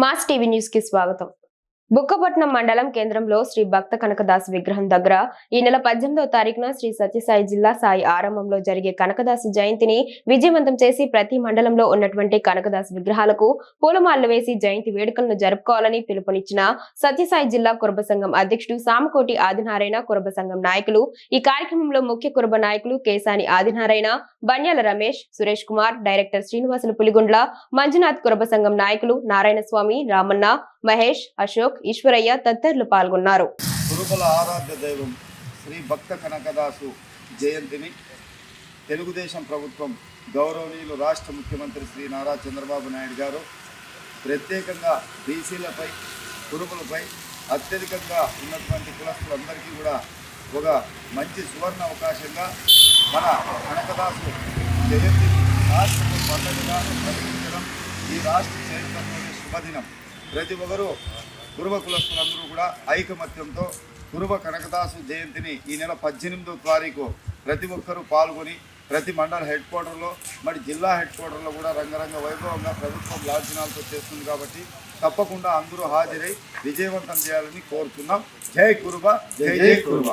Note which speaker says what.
Speaker 1: Mass TV news కి స్వాగతం. బుక్కపట్నం మండలం కేంద్రంలో శ్రీ భక్త కనకదాసు విగ్రహం దగ్గర ఈ నెల 18వ తారీఖున శ్రీ సత్యసాయి జిల్లా సాయి ఆరంభంలో జరిగే కనకదాసు జయంతిని విజయవంతం చేసి ప్రతి మండలంలో ఉన్నటువంటి కనకదాసు విగ్రహాలకు పూలమాలలు వేసి జయంతి వేడుకలను జరుపుకోవాలని పిలుపునిచ్చిన సత్యసాయి జిల్లా కురబ సంఘం అధ్యక్షుడు సామకోటి ఆదినారాయణ, కురబ సంఘం నాయకులు. ఈ కార్యక్రమంలో ముఖ్య కురబ నాయకులు కేసాని ఆదినారాయణ, బన్యాల రమేష్, సురేష్ కుమార్, డైరెక్టర్ శ్రీనివాసులు పులిగుండ్ల, మంజునాథ్, కురబ సంఘం నాయకులు నారాయణ స్వామి, రామన్న, మహేష్, అశోక్, ఈశ్వరయ్య తదితరులు పాల్గొన్నారు.
Speaker 2: కురుబల ఆరాధ్య దైవం శ్రీ భక్త కనకదాసు జయంతిని తెలుగుదేశం ప్రభుత్వం గౌరవనీయులు రాష్ట్ర ముఖ్యమంత్రి శ్రీ నారా చంద్రబాబు నాయుడు గారు ప్రత్యేకంగా బీసీలపై, కురుబలపై అత్యధికంగా ఉన్నటువంటి కులస్తులందరికీ కూడా ఒక మంచి సువర్ణ అవకాశంగా మన కనకదాసు జయంతిని రాష్ట్ర పండుగగా ప్రకటించడం ఈ రాష్ట్ర చరిత్రలోని శుభదినం. ప్రతి ఒక్కరూ కురుబ కులస్తులందరూ కూడా ఐకమత్యంతో కురుబ కనకదాసు జయంతిని ఈ నెల 18వ తారీఖు ప్రతి ఒక్కరూ పాల్గొని ప్రతి మండల హెడ్ క్వార్టర్లో, మరి జిల్లా హెడ్ క్వార్టర్లో కూడా రంగరంగ వైభవంగా ప్రభుత్వం లాంఛనాలతో చేస్తుంది. కాబట్టి తప్పకుండా అందరూ హాజరై విజయవంతం చేయాలని కోరుతున్నాం. జై కురుబ, జై జై కురుబ.